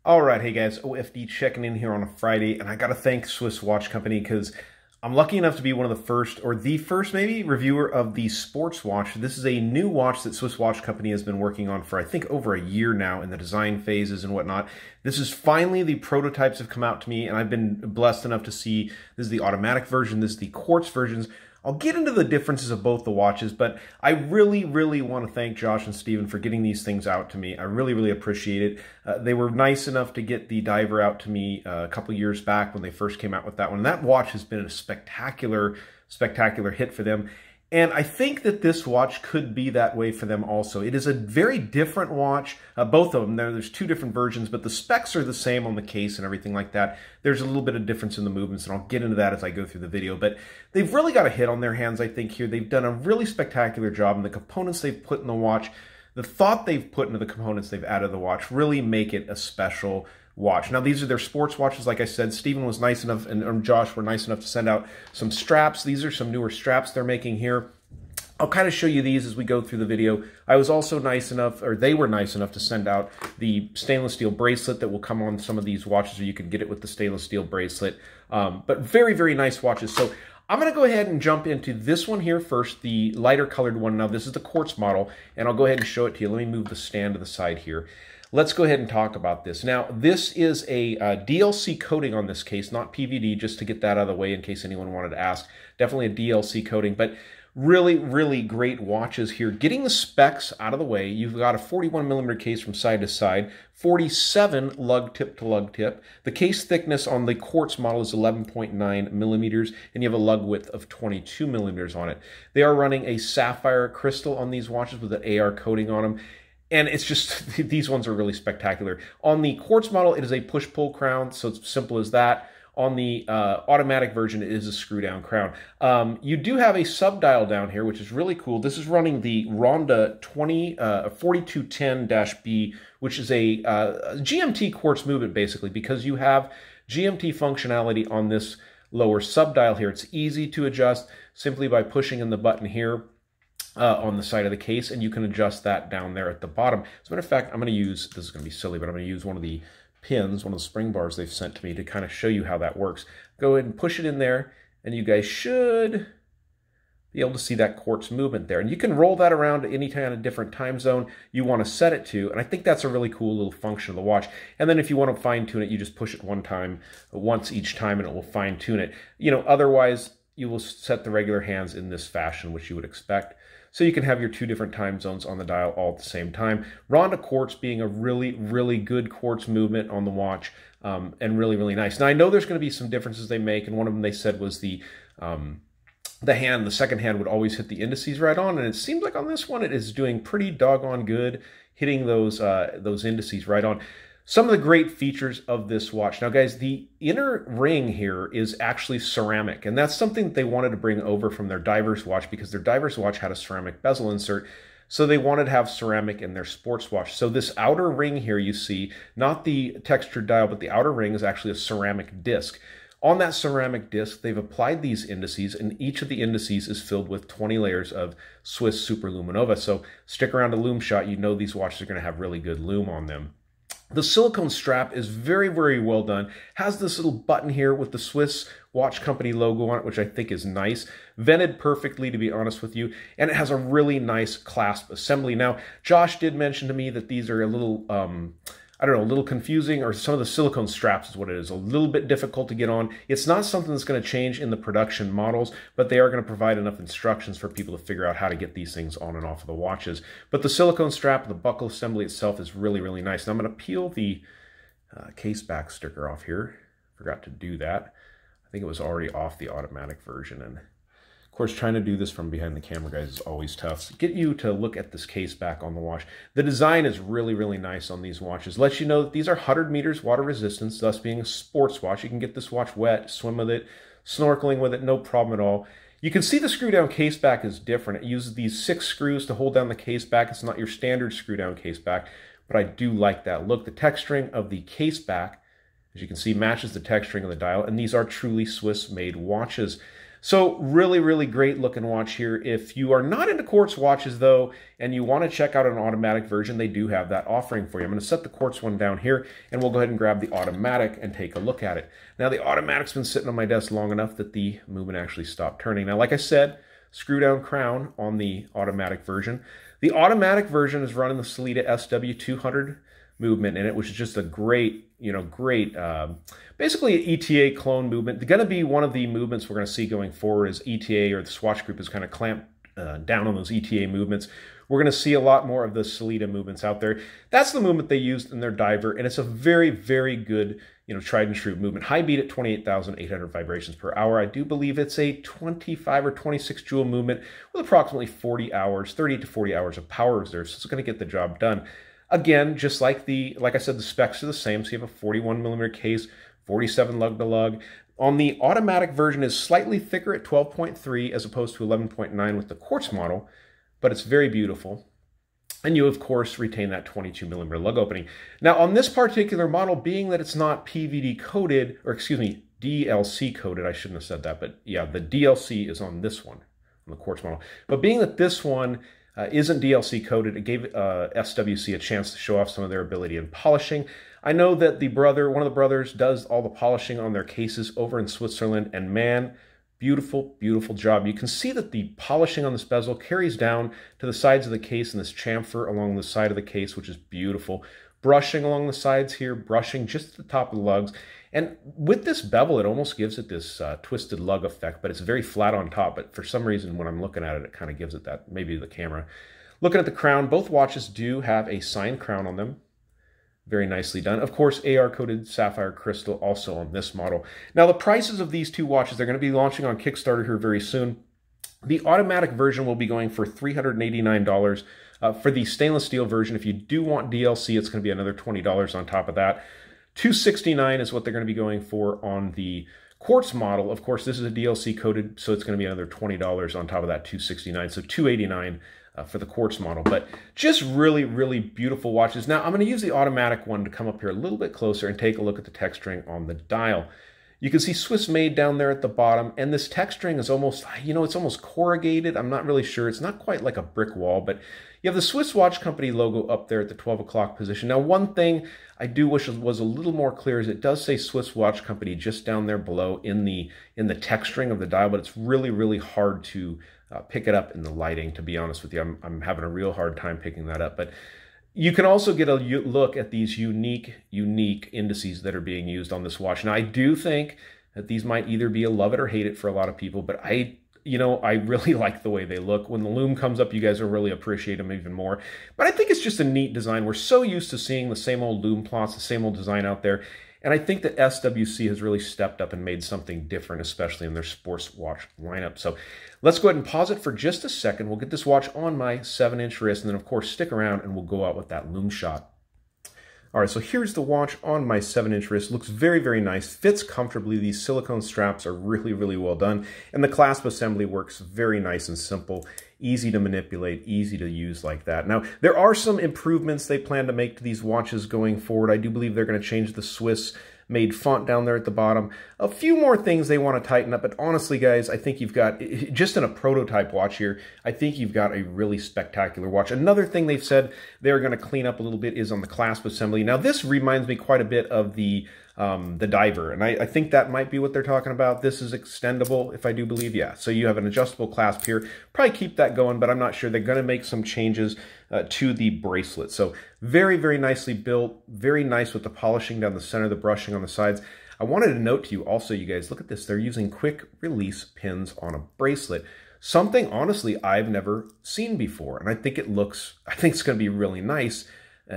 All right, hey guys, OFD checking in here on a Friday, and I got to thank Swiss Watch Company because I'm lucky enough to be one of the first, or the first maybe, reviewer of the sports watch. This is a new watch that Swiss Watch Company has been working on for I think over a year now in the design phases and whatnot. This is finally, the prototypes have come out to me, and I've been blessed enough to see this is the automatic version, this is the quartz versions. I'll get into the differences of both the watches, but I really want to thank Josh and Steven for getting these things out to me. I really appreciate it. They were nice enough to get the diver out to me a couple years back when they first came out with that one. And that watch has been a spectacular hit for them. And I think that this watch could be that way for them also. It is a very different watch, both of them. There's two different versions, but the specs are the same on the case and everything like that. There's a little bit of difference in the movements, and I'll get into that as I go through the video. But they've really got a hit on their hands, I think, here. They've done a really spectacular job, and the components they've put in the watch, the thought they've put into the components they've added to the watch really make it a special watch. Now, these are their sports watches, like I said. Steven was nice enough, and Josh were nice enough to send out some straps. These are some newer straps they're making here. I'll kind of show you these as we go through the video. I was also nice enough, or they were nice enough to send out the stainless steel bracelet that will come on some of these watches, or you can get it with the stainless steel bracelet. But very nice watches. So I'm going to go ahead and jump into this one here first, the lighter colored one. Now, this is the quartz model, and I'll go ahead and show it to you. Let me move the stand to the side here. Let's go ahead and talk about this. Now, this is a DLC coating on this case, not PVD, just to get that out of the way in case anyone wanted to ask. Definitely a DLC coating, but really great watches here. Getting the specs out of the way, you've got a 41mm case from side to side, 47 lug tip to lug tip. The case thickness on the quartz model is 11.9mm, and you have a lug width of 22mm on it. They are running a sapphire crystal on these watches with an AR coating on them. And it's just, these ones are really spectacular. On the quartz model, it is a push-pull crown, so it's simple as that. On the automatic version, it is a screw-down crown. You do have a sub-dial down here, which is really cool. This is running the Rhonda 4210-B, which is a GMT quartz movement, basically, because you have GMT functionality on this lower sub-dial here. It's easy to adjust simply by pushing in the button here on the side of the case, and you can adjust that down there at the bottom. As a matter of fact, I'm going to use, this is going to be silly, but I'm going to use one of the pins, one of the spring bars they've sent to me to kind of show you how that works. Go ahead and push it in there, and you guys should be able to see that quartz movement there. And you can roll that around to any kind of different time zone you want to set it to, and I think that's a really cool little function of the watch. And then if you want to fine-tune it, you just push it once each time, and it will fine-tune it. You know, otherwise, you will set the regular hands in this fashion, which you would expect. So you can have your two different time zones on the dial all at the same time. Rhonda quartz being a really good quartz movement on the watch, and really nice. Now, I know there's going to be some differences they make, and one of them they said was the second hand would always hit the indices right on, and it seems like on this one it is doing pretty doggone good, hitting those indices right on. Some of the great features of this watch. Now, guys, the inner ring here is actually ceramic, and that's something that they wanted to bring over from their diver's watch because their diver's watch had a ceramic bezel insert, so they wanted to have ceramic in their sports watch. So this outer ring here you see, not the textured dial, but the outer ring is actually a ceramic disc. On that ceramic disc, they've applied these indices, and each of the indices is filled with 20 layers of Swiss Super-LumiNova. So stick around to Lume Shot, you know these watches are going to have really good lume on them. The silicone strap is very well done. Has this little button here with the Swiss Watch Company logo on it, which I think is nice. Vented perfectly, to be honest with you. And it has a really nice clasp assembly. Now, Josh did mention to me that these are a little, I don't know, a little confusing, or some of the silicone straps is what it is. A little bit difficult to get on. It's not something that's going to change in the production models, but they are going to provide enough instructions for people to figure out how to get these things on and off of the watches. But the silicone strap, the buckle assembly itself is really nice. Now I'm going to peel the Caseback sticker off here. Forgot to do that. I think it was already off the automatic version, and of course, trying to do this from behind the camera, guys, is always tough. Get you to look at this case back on the watch. The design is really nice on these watches. Lets you know that these are 100 meters water resistance, thus being a sports watch. You can get this watch wet, swim with it, snorkeling with it, no problem at all. You can see the screw-down case back is different. It uses these 6 screws to hold down the case back. It's not your standard screw-down case back, but I do like that look. The texturing of the case back, as you can see, matches the texturing of the dial, and these are truly Swiss-made watches. So really, really great looking watch here. If you are not into quartz watches though, and you want to check out an automatic version, they do have that offering for you. I'm going to set the quartz one down here, and we'll go ahead and grab the automatic and take a look at it. Now the automatic's been sitting on my desk long enough that the movement actually stopped turning. Now, like I said, screw down crown on the automatic version. The automatic version is running the Sellita SW200 movement in it, which is just a great, basically an ETA clone movement. Going to be one of the movements we're going to see going forward is ETA, or the Swatch Group is kind of clamped down on those ETA movements. We're going to see a lot more of the Sellita movements out there. That's the movement they used in their diver, and it's a very, very good, tried and true movement. High beat at 28,800 vibrations per hour. I do believe it's a 25 or 26 joule movement with approximately 40 hours, 30 to 40 hours of power reserve, so it's going to get the job done. Again, just like I said, the specs are the same. So you have a 41mm case, 47 lug-to-lug. On the automatic version is slightly thicker at 12.3 as opposed to 11.9 with the quartz model, but it's very beautiful. And you, of course, retain that 22mm lug opening. Now, on this particular model, being that it's not PVD coated, or excuse me, DLC coated, I shouldn't have said that, but yeah, the DLC is on this one, on the quartz model. But being that this one isn't DLC coated, it gave SWC a chance to show off some of their ability in polishing. I know that one of the brothers does all the polishing on their cases over in Switzerland, and man, beautiful, beautiful job. You can see that the polishing on this bezel carries down to the sides of the case and this chamfer along the side of the case, which is beautiful. Brushing along the sides here, brushing just at the top of the lugs. And with this bevel, it almost gives it this twisted lug effect, but it's very flat on top. But for some reason, when I'm looking at it, it kind of gives it that, maybe the camera. Looking at the crown, both watches do have a signed crown on them. Very nicely done. Of course, AR-coated sapphire crystal also on this model. Now, the prices of these two watches, they're going to be launching on Kickstarter here very soon. The automatic version will be going for $389. For the stainless steel version, if you do want DLC, it's going to be another $20 on top of that. $269 is what they're going to be going for on the quartz model. Of course, this is a DLC coated, so it's going to be another $20 on top of that $269. So $289 for the quartz model. But just really, really beautiful watches. Now, I'm going to use the automatic one to come up here a little bit closer and take a look at the texturing on the dial. You can see Swiss made down there at the bottom, and this texturing is almost, it's almost corrugated. I'm not really sure. It's not quite like a brick wall, but you have the Swiss Watch Company logo up there at the 12 o'clock position. Now, one thing I do wish was a little more clear is it does say Swiss Watch Company just down there below in the texturing of the dial, but it's really, really hard to pick it up in the lighting, to be honest with you. I'm having a real hard time picking that up, but you can also get a look at these unique indices that are being used on this watch. Now, I do think that these might either be a love it or hate it for a lot of people, but I really like the way they look. When the lume comes up, you guys will really appreciate them even more. But I think it's just a neat design. We're so used to seeing the same old lume plots, the same old design out there. And I think that SWC has really stepped up and made something different, especially in their sports watch lineup. So let's go ahead and pause it for just a second. We'll get this watch on my 7-inch wrist, and then, of course, stick around and we'll go out with that lume shot. All right, so here's the watch on my 7-inch wrist. Looks very, very nice. Fits comfortably. These silicone straps are really, really well done. And the clasp assembly works very nice and simple. Easy to manipulate, easy to use like that. Now, there are some improvements they plan to make to these watches going forward. I do believe they're going to change the Swiss-made font down there at the bottom. A few more things they want to tighten up, but honestly, guys, I think you've got, just in a prototype watch here, I think you've got a really spectacular watch. Another thing they've said they're going to clean up a little bit is on the clasp assembly. Now, this reminds me quite a bit of the diver, and I think that might be what they're talking about. This is extendable, if I do believe, yeah. So you have an adjustable clasp here. Probably keep that going, but I'm not sure. They're going to make some changes to the bracelet. So very, very nicely built, very nice with the polishing down the center, the brushing on the sides. I wanted to note to you also, you guys, look at this. They're using quick release pins on a bracelet. Something, honestly, I've never seen before, and I think it's going to be really nice.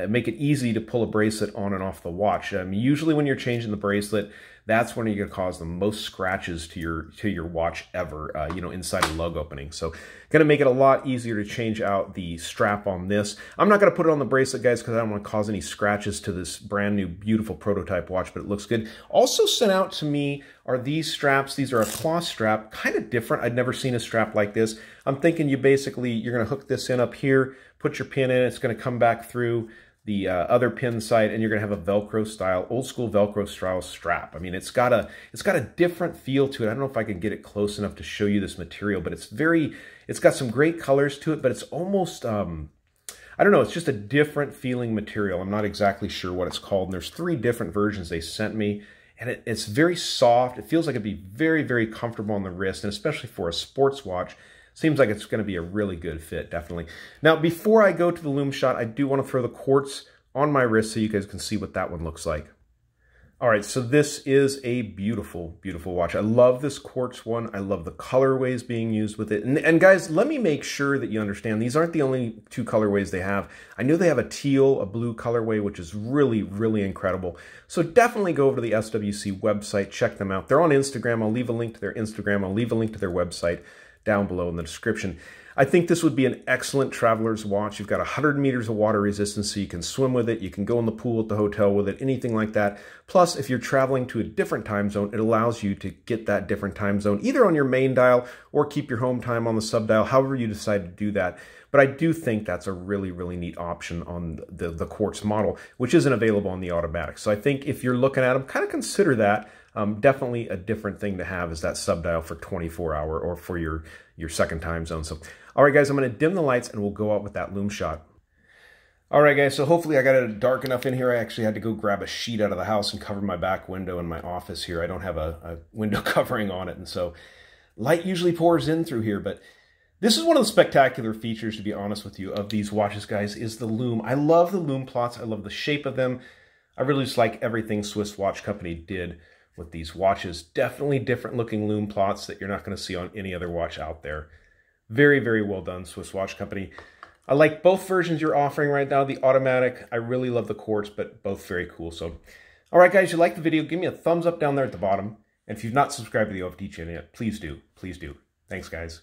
Make it easy to pull a bracelet on and off the watch. Usually when you're changing the bracelet, that's when you're going to cause the most scratches to your watch ever, inside a lug opening. So going to make it a lot easier to change out the strap on this. I'm not going to put it on the bracelet, guys, because I don't want to cause any scratches to this brand new, beautiful prototype watch, but it looks good. Also sent out to me are these straps. These are a cloth strap, kind of different. I'd never seen a strap like this. I'm thinking you're going to hook this in up here, put your pin in, it's going to come back through the other pin side, and you're going to have a Velcro style, old school Velcro style strap. I mean, it's got a different feel to it. I don't know if I can get it close enough to show you this material, but it's got some great colors to it, but it's almost, I don't know, it's just a different feeling material. I'm not exactly sure what it's called. And there's 3 different versions they sent me, and it's very soft. It feels like it'd be very, very comfortable on the wrist, and especially for a sports watch, seems like it's going to be a really good fit, definitely. Now, before I go to the Lume shot, I do want to throw the Quartz on my wrist so you guys can see what that one looks like. All right, so this is a beautiful, beautiful watch. I love this Quartz one. I love the colorways being used with it. And guys, let me make sure that you understand, these aren't the only 2 colorways they have. I know they have a teal, a blue colorway, which is really, really incredible. So definitely go over to the SWC website, check them out. They're on Instagram. I'll leave a link to their Instagram. I'll leave a link to their website down below in the description. I think this would be an excellent traveler's watch. You've got 100 meters of water resistance, so you can swim with it. You can go in the pool at the hotel with it, anything like that. Plus, if you're traveling to a different time zone, it allows you to get that different time zone, either on your main dial or keep your home time on the sub dial, however you decide to do that. But I do think that's a really, really neat option on the Quartz model, which isn't available on the automatic. So I think if you're looking at them, kind of consider that. Definitely a different thing to have is that sub dial for 24-hour or for your second time zone. So, all right, guys, I'm going to dim the lights and we'll go out with that Lume shot. All right, guys, so hopefully I got it dark enough in here. I actually had to go grab a sheet out of the house and cover my back window in my office here. I don't have a window covering on it, and so light usually pours in through here, but this is one of the spectacular features, to be honest with you, of these watches, guys, is the Lume. I love the Lume plots. I love the shape of them. I really just like everything Swiss Watch Company did with these watches. Definitely different looking Lume plots that you're not going to see on any other watch out there. Very, very well done, Swiss Watch Company. I like both versions you're offering right now. The automatic, I really love the Quartz, but both very cool. So, all right, guys, you like the video, give me a thumbs up down there at the bottom. And if you've not subscribed to the OFD channel yet, please do. Please do. Thanks, guys.